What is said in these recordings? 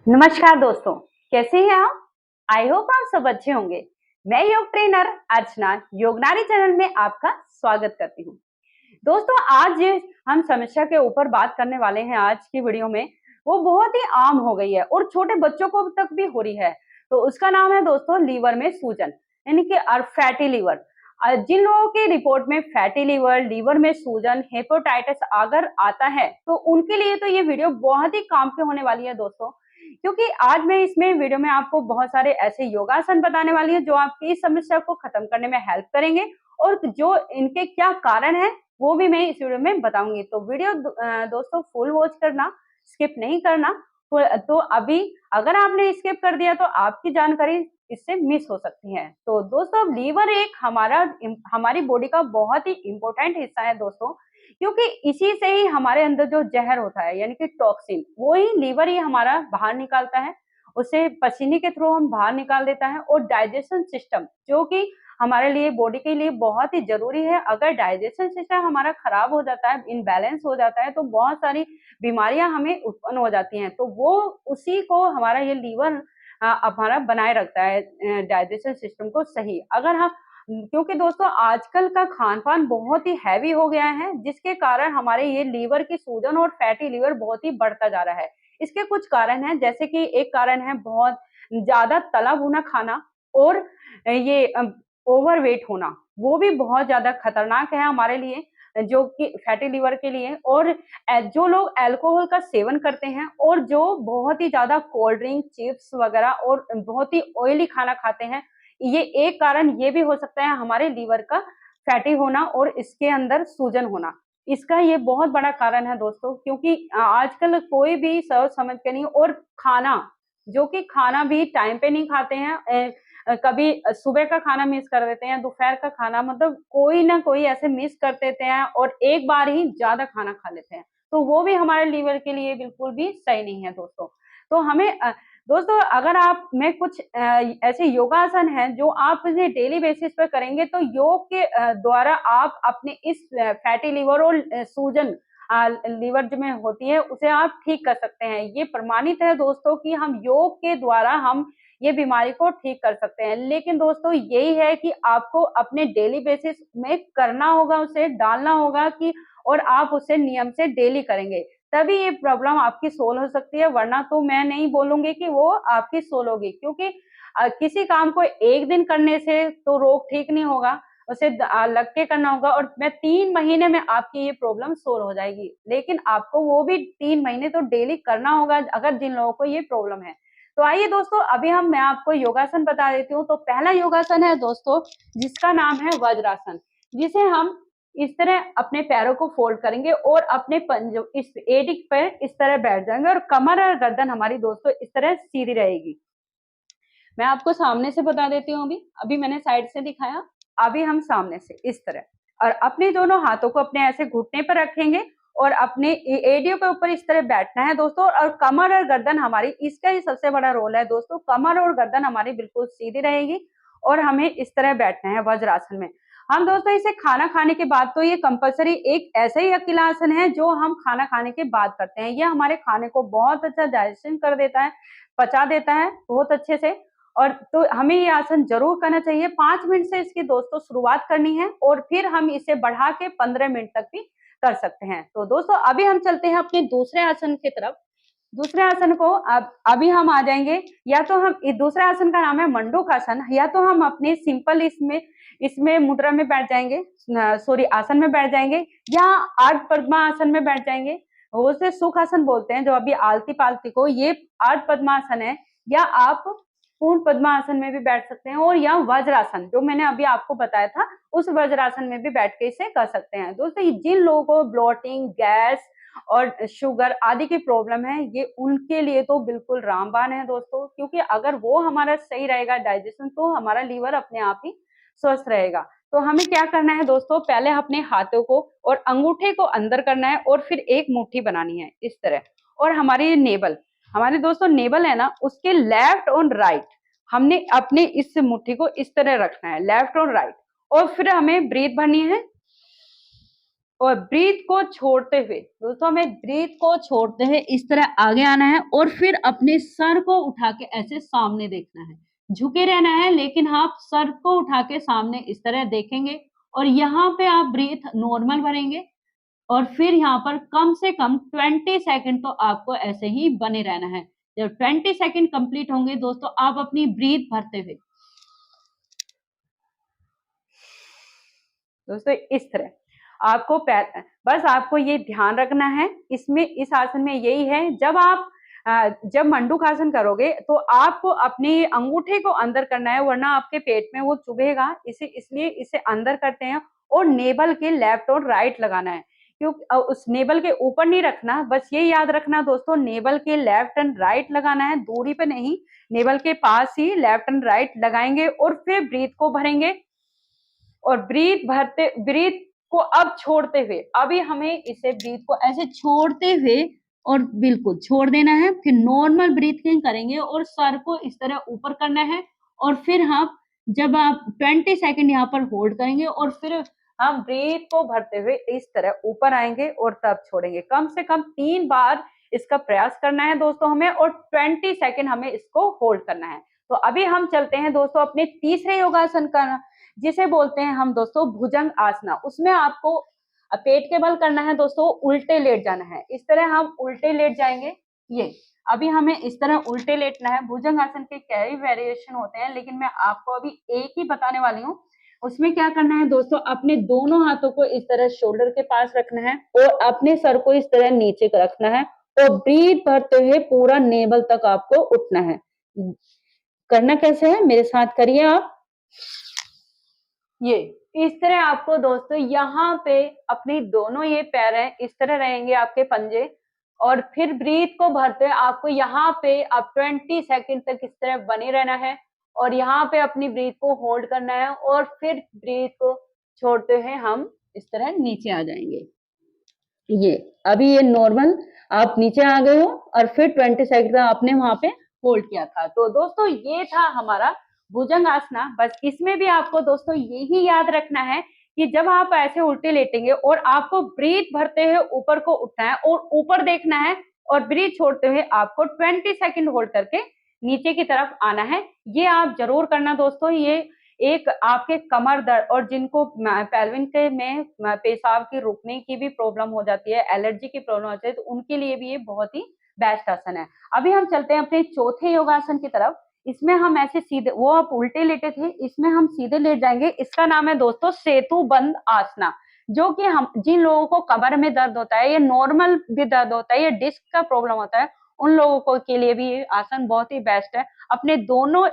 नमस्कार दोस्तों, कैसे हैं आप? आई होप आप सब अच्छे होंगे। मैं योग ट्रेनर अर्चना योगनारी चैनल में आपका स्वागत करती हूँ। दोस्तों, आज हम समस्या के ऊपर बात करने वाले हैं आज की वीडियो में। वो बहुत ही आम हो गई है और छोटे बच्चों को तक भी हो रही है। तो उसका नाम है दोस्तों लीवर में सूजन, यानी कि फैटी लीवर। जिन लोगों की रिपोर्ट में फैटी लीवर, लीवर में सूजन, हेपेटाइटिस अगर आता है तो उनके लिए तो ये वीडियो बहुत ही काम की होने वाली है दोस्तों। क्योंकि आज मैं इसमें वीडियो में आपको बहुत सारे ऐसे योगासन बताने वाली है जो आपकी इस समस्या को खत्म करने में हेल्प करेंगे और जो इनके क्या कारण है वो भी मैं इस वीडियो में बताऊंगी। तो वीडियो दोस्तों फुल वॉच करना, स्किप नहीं करना। तो अभी अगर आपने स्किप कर दिया तो आपकी जानकारी इससे मिस हो सकती है। तो दोस्तों, लीवर एक हमारी बॉडी का बहुत ही इंपॉर्टेंट हिस्सा है दोस्तों, क्योंकि इसी से ही हमारे अंदर जो जहर होता है यानी कि टॉक्सिन, वो ही लीवर ही हमारा बाहर निकालता है। उसे पसीने के थ्रू हम बाहर निकाल देता है। और डाइजेशन सिस्टम जो कि हमारे लिए, बॉडी के लिए बहुत ही जरूरी है, अगर डाइजेशन सिस्टम हमारा खराब हो जाता है, इनबैलेंस हो जाता है, तो बहुत सारी बीमारियां हमें उत्पन्न हो जाती हैं। तो वो उसी को हमारा ये लीवर हमारा बनाए रखता है, डाइजेशन सिस्टम को सही। अगर हम क्योंकि दोस्तों आजकल का खान-पान बहुत ही हैवी हो गया है, जिसके कारण हमारे ये लीवर की सूजन और फैटी लीवर बहुत ही बढ़ता जा रहा है। इसके कुछ कारण हैं, जैसे कि एक कारण है बहुत ज़्यादा तला भुना खाना और ये ओवरवेट होना, वो भी बहुत ज़्यादा खतरनाक है हमारे लिए, जो कि फैटी लीवर के लिए। और जो लोग अल्कोहल का सेवन करते हैं और जो बहुत ही ज़्यादा कोल्ड ड्रिंक, चिप्स वगैरह और बहुत ही ऑयली खाना खाते हैं, ये एक कारण ये भी हो सकता है हमारे लीवर का फैटी होना और इसके अंदर सूजन होना। इसका ये बहुत बड़ा कारण है दोस्तों, क्योंकि आजकल कोई भी सोच समझ के नहीं, और खाना, जो कि खाना भी टाइम पे नहीं खाते हैं। कभी सुबह का खाना मिस कर देते हैं, दोपहर का खाना, मतलब कोई ना कोई ऐसे मिस कर देते हैं और एक बार ही ज़्यादा खाना खा लेते हैं। तो वो भी हमारे लीवर के लिए बिल्कुल भी सही नहीं है दोस्तों। तो हमें दोस्तों, अगर आप में कुछ ऐसे योगासन हैं जो आप इसे डेली बेसिस पे करेंगे, तो योग के द्वारा आप अपने इस फैटी लिवर और सूजन लीवर जो में होती है उसे आप ठीक कर सकते हैं। ये प्रमाणित है दोस्तों कि हम योग के द्वारा हम ये बीमारी को ठीक कर सकते हैं। लेकिन दोस्तों यही है कि आपको अपने डेली बेसिस में करना होगा, उसे डालना होगा कि, और आप उसे नियम से डेली करेंगे, तभी ये प्रॉब्लम आपकी सोल्व हो सकती है। वरना तो मैं नहीं बोलूंगी कि वो आपकी सोल्व होगी, क्योंकि किसी काम को एक दिन करने से तो रोग ठीक नहीं होगा, उसे लग के करना होगा। और मैं 3 महीने में आपकी ये प्रॉब्लम सोल्व हो जाएगी, लेकिन आपको वो भी 3 महीने तो डेली करना होगा अगर जिन लोगों को ये प्रॉब्लम है। तो आइए दोस्तों, अभी मैं आपको योगासन बता देती हूँ। तो पहला योगासन है दोस्तों, जिसका नाम है वज्रासन, जिसे हम इस तरह अपने पैरों को फोल्ड करेंगे और अपने पंजों इस एड़ी पर इस तरह बैठ जाएंगे, और कमर और गर्दन हमारी दोस्तों इस तरह सीधी रहेगी। मैं आपको सामने से बता देती हूँ। अभी अभी मैंने साइड से दिखाया, अभी हम सामने से इस तरह, और अपने दोनों हाथों को अपने ऐसे घुटने पर रखेंगे और अपने एडियो के ऊपर इस तरह बैठना है दोस्तों। और कमर और गर्दन हमारी, इसका ही सबसे बड़ा रोल है दोस्तों, कमर और गर्दन हमारी बिल्कुल सीधी रहेगी और हमें इस तरह बैठना है वज्रासन में। हम दोस्तों इसे खाना खाने के बाद, तो ये कंपलसरी एक ऐसा ही अकेला आसन है जो हम खाना खाने के बाद करते हैं। ये हमारे खाने को बहुत अच्छा डाइजेशन कर देता है, पचा देता है बहुत अच्छे से। और तो हमें ये आसन जरूर करना चाहिए। 5 मिनट से इसकी दोस्तों शुरुआत करनी है और फिर हम इसे बढ़ा के 15 मिनट तक भी कर सकते हैं। तो दोस्तों अभी हम चलते हैं अपने दूसरे आसन की तरफ। दूसरे आसन को अब अभी हम आ जाएंगे, या तो हम दूसरे आसन का नाम है मंडूक आसन, या तो हम अपने सिंपल इसमें इसमें मुद्रा में बैठ जाएंगे, सॉरी आसन में बैठ जाएंगे, या अर्ध पद्मासन में बैठ जाएंगे। उसे सुख आसन बोलते हैं, जो अभी आलती पालती को, ये अर्ध पद्मासन है। या आप पूर्ण पद्मासन में भी बैठ सकते हैं, और या वज्रासन जो मैंने अभी आपको बताया था, उस वज्रासन में भी बैठ के इसे कर सकते हैं। दोस्तों जिन लोगों को ब्लोटिंग, गैस और शुगर आदि की प्रॉब्लम है, ये उनके लिए तो बिल्कुल रामबाण है दोस्तों, क्योंकि अगर वो हमारा सही रहेगा डाइजेशन, तो हमारा लीवर अपने आप ही स्वस्थ रहेगा। तो हमें क्या करना है दोस्तों, पहले अपने हाथों को और अंगूठे को अंदर करना है और फिर एक मुट्ठी बनानी है इस तरह। और हमारी नेबल, हमारे दोस्तों नेबल है ना, उसके लेफ्ट और राइट हमने अपने इस मुट्ठी को इस तरह रखना है, लेफ्ट और राइट। और फिर हमें ब्रीथ भरनी है, और ब्रीथ को छोड़ते हुए दोस्तों, हमें ब्रीथ को छोड़ते हुए इस तरह आगे आना है और फिर अपने सर को उठा के ऐसे सामने देखना है। झुके रहना है, लेकिन आप सर को उठा के सामने इस तरह देखेंगे और यहाँ पे आप ब्रीथ नॉर्मल भरेंगे और फिर यहाँ पर कम से कम 20 सेकंड तो आपको ऐसे ही बने रहना है। जब 20 सेकंड कंप्लीट होंगे दोस्तों, आप अपनी ब्रीथ भरते हुए दोस्तों इस तरह आपको बस आपको ये ध्यान रखना है, इसमें इस आसन में यही है, जब मंडूक आसन करोगे तो आपको अपने अंगूठे को अंदर करना है, वरना आपके पेट में वो चुभेगा। इसलिए इसे अंदर करते हैं और नेवल के लेफ्ट और राइट लगाना है, क्योंकि उस नेवल के ऊपर नहीं रखना। बस ये याद रखना दोस्तों, नेवल के लेफ्ट एंड राइट लगाना है, दूरी पे नहीं, नेवल के पास ही लेफ्ट एंड राइट लगाएंगे और फिर ब्रीथ को भरेंगे और ब्रीथ को अब छोड़ते हुए, अभी हमें इसे ब्रीथ को ऐसे छोड़ते हुए और बिल्कुल छोड़ देना है, फिर नॉर्मल ब्रीथिंग करेंगे और सर को इस तरह ऊपर करना है और फिर हम जब आप 20 सेकंड यहाँ पर होल्ड करेंगे और फिर हम ब्रीथ को भरते हुए इस तरह ऊपर आएंगे और तब छोड़ेंगे। कम से कम 3 बार इसका प्रयास करना है दोस्तों हमें, और 20 सेकंड हमें इसको होल्ड करना है। तो अभी हम चलते हैं दोस्तों अपने तीसरे योगासन का, जिसे बोलते हैं हम दोस्तों भुजंग आसना। उसमें आपको पेट के बल करना है दोस्तों, उल्टे लेट जाना है। इस तरह हम उल्टे लेट जाएंगे। ये अभी हमें इस तरह उल्टे लेटना है। भुजंग आसन के कई वेरिएशन होते हैं, लेकिन मैं आपको अभी एक ही बताने वाली हूँ। उसमें क्या करना है दोस्तों, अपने दोनों हाथों को इस तरह शोल्डर के पास रखना है और अपने सर को इस तरह नीचे रखना है और ब्रीथ भरते हुए पूरा नेवल तक आपको उठना है। करना कैसे है, मेरे साथ करिए आप। ये इस तरह आपको दोस्तों यहाँ पे अपनी दोनों ये पैर हैं, इस तरह रहेंगे आपके पंजे, और फिर ब्रीथ को भरते हुए आपको यहाँ पे अब 20 सेकंड तक इस तरह बने रहना है और यहाँ पे अपनी ब्रीथ को होल्ड करना है और फिर ब्रीथ को छोड़ते हुए हम इस तरह नीचे आ जाएंगे। ये अभी ये नॉर्मल आप नीचे आ गए हो और फिर 20 सेकंड आपने वहां पे होल्ड किया था। तो दोस्तों ये था हमारा भुजंग आसना। बस इसमें भी आपको दोस्तों यही याद रखना है कि जब आप ऐसे उल्टे लेटेंगे और आपको ब्रीथ भरते हुए ऊपर को उठना है और ऊपर देखना है और ब्रीथ छोड़ते हुए आपको 20 सेकंड होल्ड करके नीचे की तरफ आना है। ये आप जरूर करना दोस्तों। ये एक आपके कमर दर्द और जिनको पेल्विन के में पेशाब की रुकने की भी प्रॉब्लम हो जाती है, एलर्जी की प्रॉब्लम होती है, तो उनके लिए भी ये बहुत ही बेस्ट आसन है। अभी हम चलते हैं अपने चौथे योगासन की तरफ। इसमें हम ऐसे सीधे, वो आप उल्टे लेटे थे, इसमें हम सीधे लेट जाएंगे। इसका नाम है दोस्तों सेतु बंद आसना, जो कि हम जिन लोगों को कमर में दर्द होता है या नॉर्मल भी दर्द होता है या डिस्क का प्रॉब्लम होता है, उन लोगों को के लिए भी ये आसन बहुत ही बेस्ट है। अपने दोनों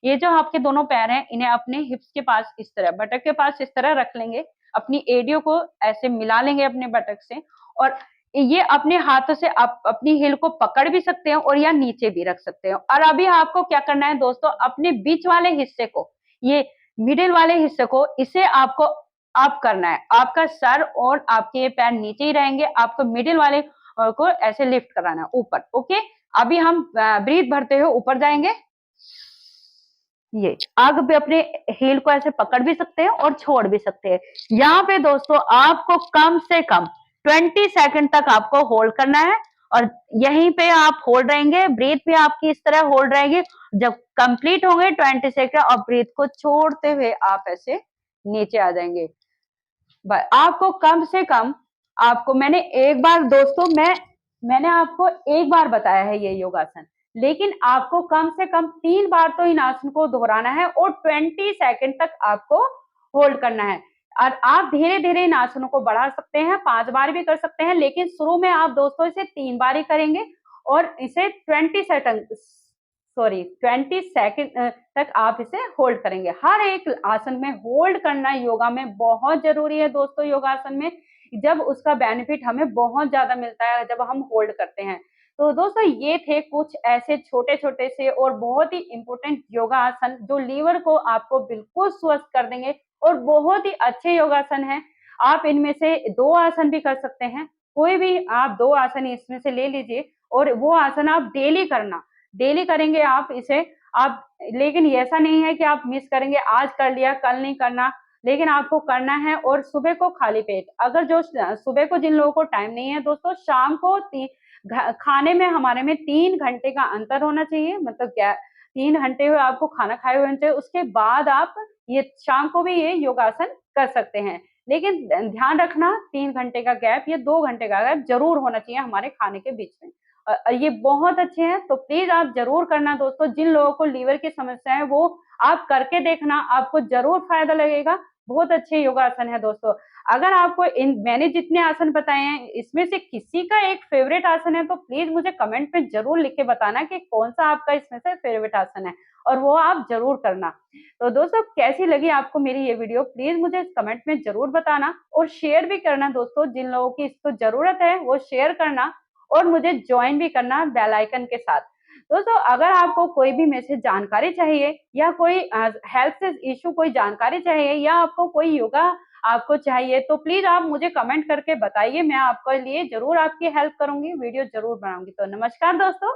ये जो आपके दोनों पैर हैं, इन्हें अपने हिप्स के पास इस तरह, बटक के पास इस तरह रख लेंगे, अपनी एडियो को ऐसे मिला लेंगे अपने बटक से और ये अपने हाथों से आप अपनी हिल को पकड़ भी सकते हैं और या नीचे भी रख सकते हैं। और अभी आपको क्या करना है दोस्तों, अपने बीच वाले हिस्से को, ये मिडिल वाले हिस्से को, इसे आपको अप करना है। आपका सर और आपके ये पैर नीचे ही रहेंगे, आपको मिडिल वाले को ऐसे लिफ्ट कराना है ऊपर। ओके, अभी हम ब्रीथ भरते हुए ऊपर जाएंगे। ये आग पे अपने हील को ऐसे पकड़ भी सकते हैं और छोड़ भी सकते हैं। यहाँ पे दोस्तों आपको कम से कम 20 सेकंड तक आपको होल्ड करना है और यहीं पे आप होल्ड रहेंगे। ब्रीथ भी आपकी इस तरह होल्ड रहेगी। जब कंप्लीट होंगे 20 सेकंड और ब्रीथ को छोड़ते हुए आप ऐसे नीचे आ जाएंगे। आपको कम से कम, आपको मैंने एक बार दोस्तों मैंने आपको एक बार बताया है ये योगासन, लेकिन आपको कम से कम 3 बार तो इन आसन को दोहराना है और 20 सेकंड तक आपको होल्ड करना है। और आप धीरे धीरे इन आसनों को बढ़ा सकते हैं, 5 बार भी कर सकते हैं, लेकिन शुरू में आप दोस्तों इसे 3 बार ही करेंगे और इसे 20 सेकंड तक आप इसे होल्ड करेंगे। हर एक आसन में होल्ड करना योगा में बहुत जरूरी है दोस्तों। योगासन में जब उसका बेनिफिट हमें बहुत ज्यादा मिलता है जब हम होल्ड करते हैं। तो दोस्तों ये थे कुछ ऐसे छोटे छोटे से और बहुत ही इंपॉर्टेंट योगा आसन जो लीवर को आपको बिल्कुल स्वस्थ कर देंगे और बहुत ही अच्छे योगासन हैं। आप इनमें से 2 आसन भी कर सकते हैं, कोई भी आप 2 आसन इसमें से ले लीजिए और वो आसन आप डेली करना, डेली करेंगे आप इसे। आप लेकिन ऐसा नहीं है कि आप मिस करेंगे, आज कर लिया कल नहीं करना, लेकिन आपको करना है और सुबह को खाली पेट। अगर जो सुबह को जिन लोगों को टाइम नहीं है दोस्तों, शाम को खाने में हमारे में 3 घंटे का अंतर होना चाहिए, मतलब क्या 3 घंटे हुए आपको खाना खाए हुए होना चाहिए, उसके बाद आप ये शाम को भी ये योगासन कर सकते हैं। लेकिन ध्यान रखना 3 घंटे का गैप या 2 घंटे का गैप ज़रूर होना चाहिए हमारे खाने के बीच में। ये बहुत अच्छे हैं, तो प्लीज़ आप ज़रूर करना दोस्तों। जिन लोगों को लीवर की समस्या है वो आप करके देखना, आपको ज़रूर फ़ायदा लगेगा। बहुत अच्छे योगासन है दोस्तों। अगर आपको इन मैंने जितने आसन बताए हैं, इसमें से किसी का एक फ़ेवरेट आसन है तो प्लीज़ मुझे कमेंट में ज़रूर लिख के बताना कि कौन-सा आपका इसमें से फ़ेवरेट आसन है, और वो आप ज़रूर करना। तो दोस्तों कैसी लगी आपको मेरी ये वीडियो, प्लीज़ मुझे कमेंट में ज़रूर बताना और शेयर भी करना दोस्तों। जिन लोगों की इसको ज़रूरत है वो शेयर करना और मुझे जॉइन भी करना बेल आइकन के साथ। दोस्तों अगर आपको कोई भी मेरे से जानकारी चाहिए या कोई हेल्थ से इश्यू कोई जानकारी चाहिए या आपको कोई योगा आपको चाहिए, तो प्लीज़ आप मुझे कमेंट करके बताइए, मैं आपके लिए ज़रूर आपकी हेल्प करूँगी, वीडियो ज़रूर बनाऊँगी। तो नमस्कार दोस्तों।